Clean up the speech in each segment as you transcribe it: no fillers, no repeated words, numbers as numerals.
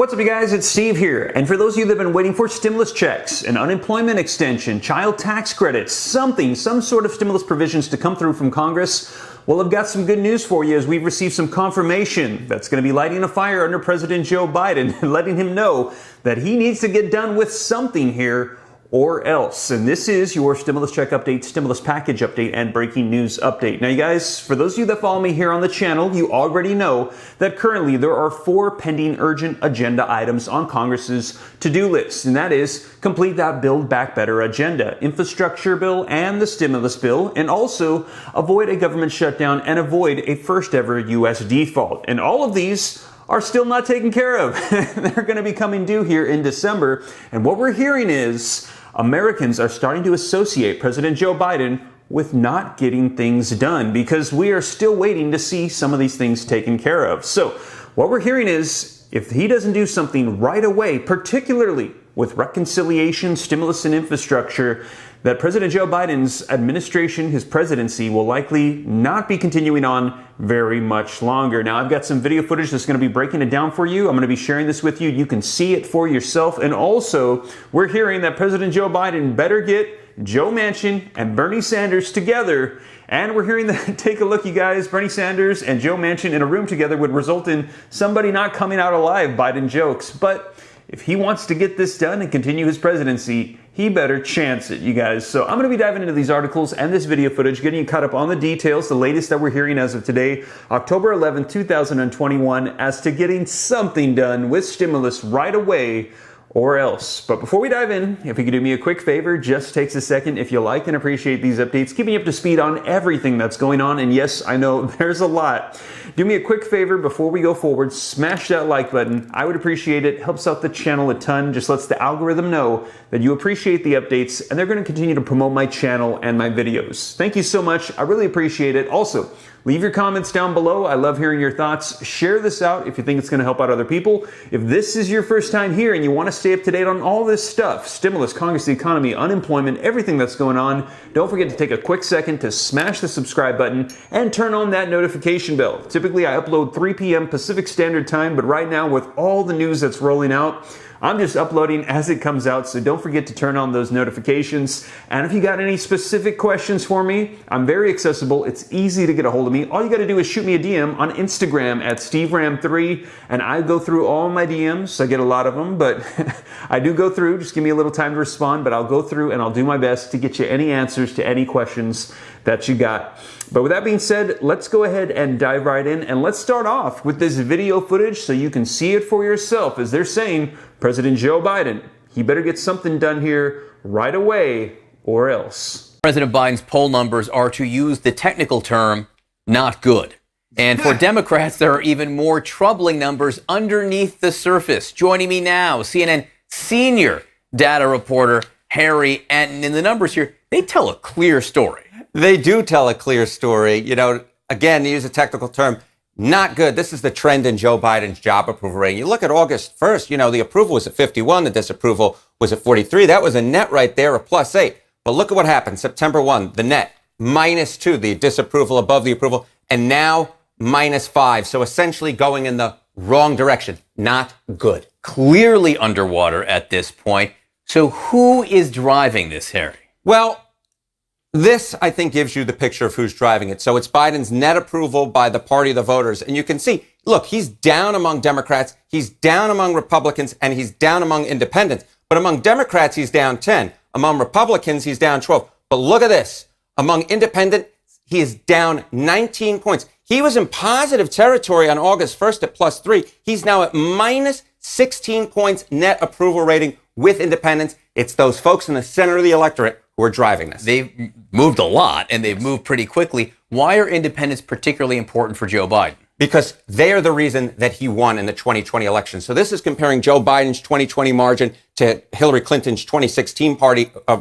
What's up, you guys? It's Steve here. And for those of you that have been waiting for stimulus checks, an unemployment extension, child tax credits, some sort of stimulus provisions to come through from Congress, well, I've got some good news for you as we've received some confirmation that's going to be lighting a fire under President Joe Biden and letting him know that he needs to get done with something here or else. And this is your stimulus check update, stimulus package update, and breaking news update. Now, you guys, for those of you that follow me here on the channel, you already know that currently there are 4 pending urgent agenda items on Congress's to-do list. And that is complete that Build Back Better agenda, infrastructure bill and the stimulus bill, and also avoid a government shutdown and avoid a first ever U.S. default. And all of these are still not taken care of. They're going to be coming due here in December. And what we're hearing is Americans are starting to associate President Joe Biden with not getting things done because we are still waiting to see some of these things taken care of. So what we're hearing is if he doesn't do something right away, particularly with reconciliation, stimulus, and infrastructure, that President Joe Biden's administration, his presidency, will likely not be continuing on very much longer. Now, I've got some video footage that's going to be breaking it down for you. I'm going to be sharing this with you. You can see it for yourself. And also, we're hearing that President Joe Biden better get Joe Manchin and Bernie Sanders together. And we're hearing that, take a look, you guys, Bernie Sanders and Joe Manchin in a room together would result in somebody not coming out alive, Biden jokes. But if he wants to get this done and continue his presidency, he better chance it, you guys. So I'm going to be diving into these articles and this video footage, getting you caught up on the details, the latest that we're hearing as of today, October 11, 2021, as to getting something done with stimulus right away or else. But before we dive in, if you could do me a quick favor, just takes a second. If you like and appreciate these updates, keeping you up to speed on everything that's going on. And yes, I know there's a lot. Do me a quick favor before we go forward, smash that like button. I would appreciate it. Helps out the channel a ton. Just lets the algorithm know that you appreciate the updates and they're going to continue to promote my channel and my videos. Thank you so much. I really appreciate it. Also, leave your comments down below. I love hearing your thoughts. Share this out if you think it's going to help out other people. If this is your first time here and you want to stay up to date on all this stuff, stimulus, Congress, the economy, unemployment, everything that's going on, don't forget to take a quick second to smash the subscribe button and turn on that notification bell. Typically, I upload 3 p.m. Pacific Standard Time, but right now with all the news that's rolling out, I'm just uploading as it comes out, so don't forget to turn on those notifications. And if you got any specific questions for me, I'm very accessible. It's easy to get a hold of me. All you got to do is shoot me a DM on Instagram at SteveRam3, and I go through all my DMs. I get a lot of them, but I do go through. Just give me a little time to respond, but I'll go through and I'll do my best to get you any answers to any questions that you got. But with that being said, let's go ahead and dive right in, and let's start off with this video footage so you can see it for yourself. As they're saying, President Joe Biden, he better get something done here right away or else. President Biden's poll numbers are, to use the technical term, not good. And for Democrats, there are even more troubling numbers underneath the surface. Joining me now, CNN senior data reporter Harry Anton. And the numbers here, they tell a clear story. They do tell a clear story. You know, again, to use a technical term, not good. This is the trend in Joe Biden's job approval rating. You look at August 1st, you know, the approval was at 51, the disapproval was at 43. That was a net right there, a +8. But look at what happened. September 1, the net, -2, the disapproval above the approval, and now -5. So essentially going in the wrong direction. Not good. Clearly underwater at this point. So who is driving this, Harry? Well, this, I think, gives you the picture of who's driving it. So it's Biden's net approval by the party of the voters. And you can see, look, he's down among Democrats, he's down among Republicans, and he's down among independents. But among Democrats, he's down 10. Among Republicans, he's down 12. But look at this. Among independents, he is down 19 points. He was in positive territory on August 1st at +3. He's now at -16 points net approval rating with independents. It's those folks in the center of the electorate who are driving this. They've moved a lot, and they've moved pretty quickly. Why are independents particularly important for Joe Biden? Because they are the reason that he won in the 2020 election. So this is comparing Joe Biden's 2020 margin to Hillary Clinton's 2016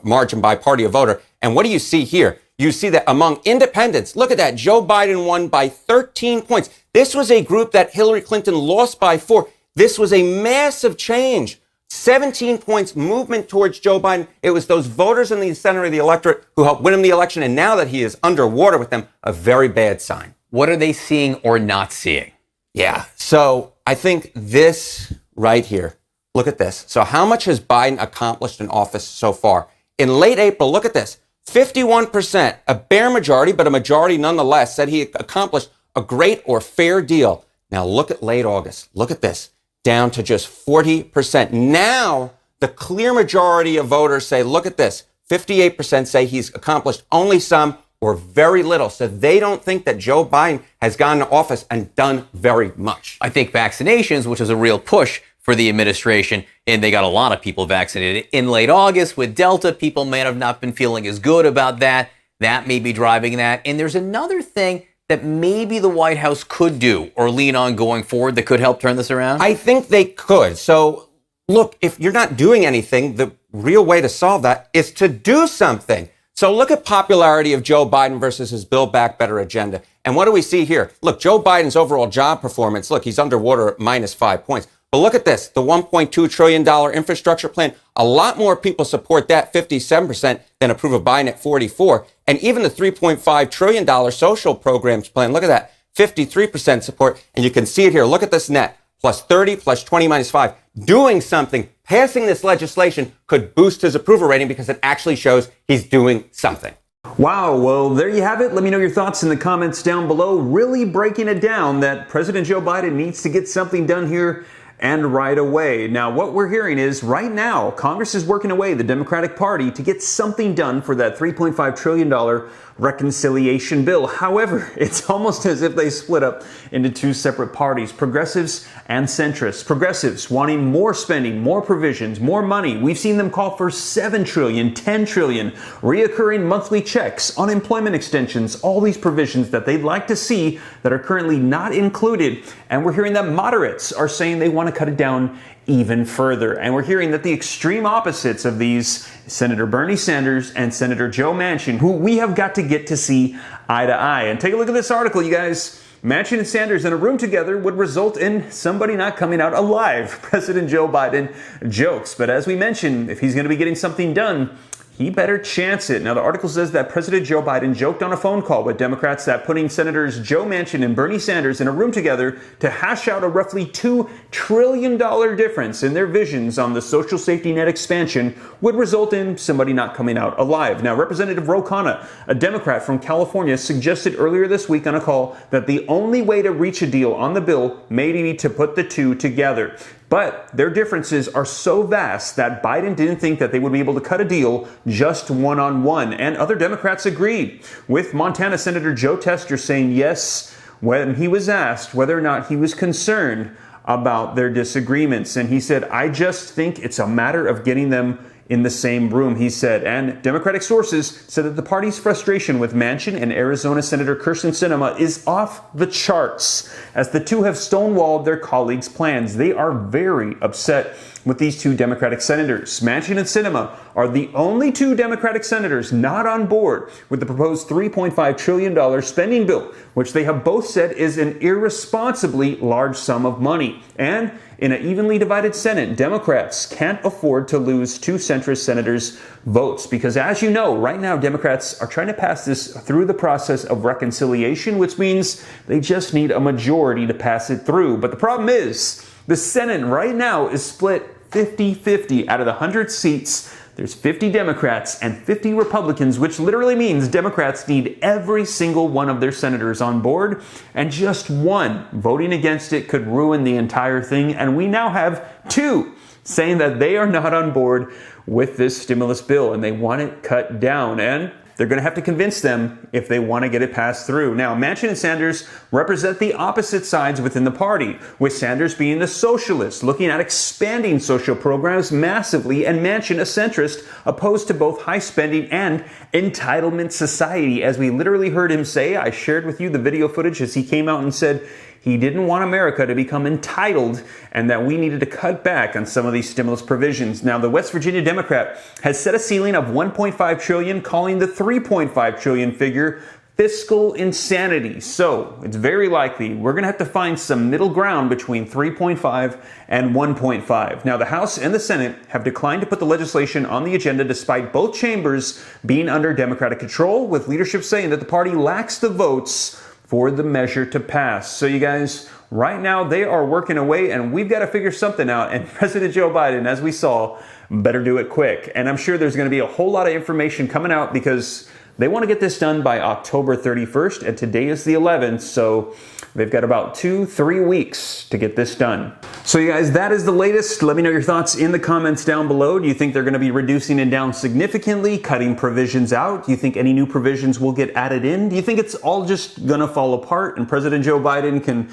margin by party of voter. And what do you see here? You see that among independents, look at that, Joe Biden won by 13 points. This was a group that Hillary Clinton lost by 4. This was a massive change. 17 points movement towards Joe Biden. It was those voters in the center of the electorate who helped win him the election. And now that he is underwater with them, a very bad sign. What are they seeing or not seeing? Yeah. So I think this right here. Look at this. So how much has Biden accomplished in office so far? In late April, look at this. 51%, a bare majority, but a majority nonetheless, said he accomplished a great or fair deal. Now look at late August. Look at this. Down to just 40%. Now the clear majority of voters say, look at this. 58% say he's accomplished only some or very little. So they don't think that Joe Biden has gone to office and done very much. I think vaccinations, which was a real push for the administration, and they got a lot of people vaccinated in late August with Delta. People may have not been feeling as good about that. That may be driving that. And there's another thing that maybe the White House could do or lean on going forward that could help turn this around? I think they could. So look, if you're not doing anything, the real way to solve that is to do something. So look at popularity of Joe Biden versus his Build Back Better agenda. And what do we see here? Look, Joe Biden's overall job performance, look, he's underwater at -5 points. But look at this, the $1.2 trillion infrastructure plan. A lot more people support that, 57%, than approve of Biden at 44%. And even the $3.5 trillion social programs plan, look at that, 53% support. And you can see it here. Look at this net, +30, +20, -5. Doing something, passing this legislation could boost his approval rating because it actually shows he's doing something. Wow, well, there you have it. Let me know your thoughts in the comments down below. Really breaking it down that President Joe Biden needs to get something done here and right away. Now, what we're hearing is right now, Congress is working away the Democratic Party to get something done for that $3.5 trillion reconciliation bill. However, it's almost as if they split up into two separate parties, progressives and centrists. Progressives wanting more spending, more provisions, more money. We've seen them call for $7 trillion, $10 trillion, reoccurring monthly checks, unemployment extensions, all these provisions that they'd like to see that are currently not included. And we're hearing that moderates are saying they want to cut it down even further. And we're hearing that the extreme opposites of these, Senator Bernie Sanders and Senator Joe Manchin, who we have got to get to see eye to eye. And take a look at this article, you guys. Manchin and Sanders in a room together would result in somebody not coming out alive. President Joe Biden jokes. But as we mentioned, if he's going to be getting something done, he better chance it. Now, the article says that President Joe Biden joked on a phone call with Democrats that putting Senators Joe Manchin and Bernie Sanders in a room together to hash out a roughly $2 trillion difference in their visions on the social safety net expansion would result in somebody not coming out alive. Now, Representative Ro Khanna, a Democrat from California, suggested earlier this week on a call that the only way to reach a deal on the bill may be to put the two together. But their differences are so vast that Biden didn't think that they would be able to cut a deal just one-on-one. And other Democrats agreed, with Montana Senator Joe Tester saying yes when he was asked whether or not he was concerned about their disagreements. And he said, I just think it's a matter of getting them in the same room, he said. And Democratic sources said that the party's frustration with Manchin and Arizona Senator Kyrsten Sinema is off the charts, as the two have stonewalled their colleagues' plans. They are very upset with these two Democratic senators. Manchin and Sinema are the only two Democratic senators not on board with the proposed $3.5 trillion spending bill, which they have both said is an irresponsibly large sum of money. And in an evenly divided Senate, Democrats can't afford to lose two centrist senators' votes because, as you know, right now Democrats are trying to pass this through the process of reconciliation, which means they just need a majority to pass it through. But the problem is the Senate right now is split 50-50. Out of the 100 seats, there's 50 Democrats and 50 Republicans, which literally means Democrats need every single one of their senators on board, and just one voting against it could ruin the entire thing. And we now have two saying that they are not on board with this stimulus bill and they want it cut down. And they're going to have to convince them if they want to get it passed through. Now, Manchin and Sanders represent the opposite sides within the party, with Sanders being the socialist, looking at expanding social programs massively, and Manchin, a centrist, opposed to both high spending and entitlement society. As we literally heard him say, I shared with you the video footage as he came out and said he didn't want America to become entitled and that we needed to cut back on some of these stimulus provisions. Now, the West Virginia Democrat has set a ceiling of $1.5 trillion, calling the $3.5 trillion figure fiscal insanity. So it's very likely we're going to have to find some middle ground between 3.5 and 1.5. Now, the House and the Senate have declined to put the legislation on the agenda despite both chambers being under Democratic control, with leadership saying that the party lacks the votes for the measure to pass. So you guys, right now they are working away and we've got to figure something out. And President Joe Biden, as we saw, better do it quick. And I'm sure there's going to be a whole lot of information coming out because they want to get this done by October 31st, and today is the 11th, so they've got about 2-3 weeks to get this done. So you guys, that is the latest. Let me know your thoughts in the comments down below. Do you think they're going to be reducing it down significantly, cutting provisions out? Do you think any new provisions will get added in? Do you think it's all just going to fall apart and President Joe Biden can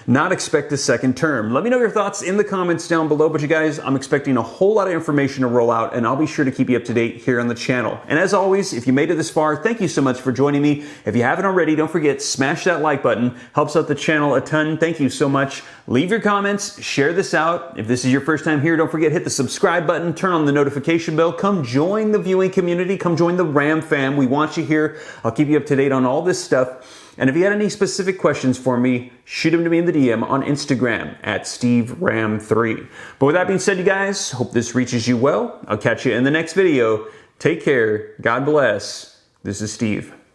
not expect a second term? Let me know your thoughts in the comments down below. But you guys, I'm expecting a whole lot of information to roll out, and I'll be sure to keep you up to date here on the channel. And as always, if you made it this far, thank you so much for joining me. If you haven't already, don't forget, smash that like button. Helps out the channel a ton. Thank you so much. Leave your comments, share this out. If this is your first time here, don't forget, hit the subscribe button, turn on the notification bell. Come join the viewing community. Come join the Ram fam. We want you here. I'll keep you up to date on all this stuff. And if you had any specific questions for me, shoot them to me in the DM on Instagram at SteveRam3. But with that being said, you guys, hope this reaches you well. I'll catch you in the next video. Take care. God bless. This is Steve.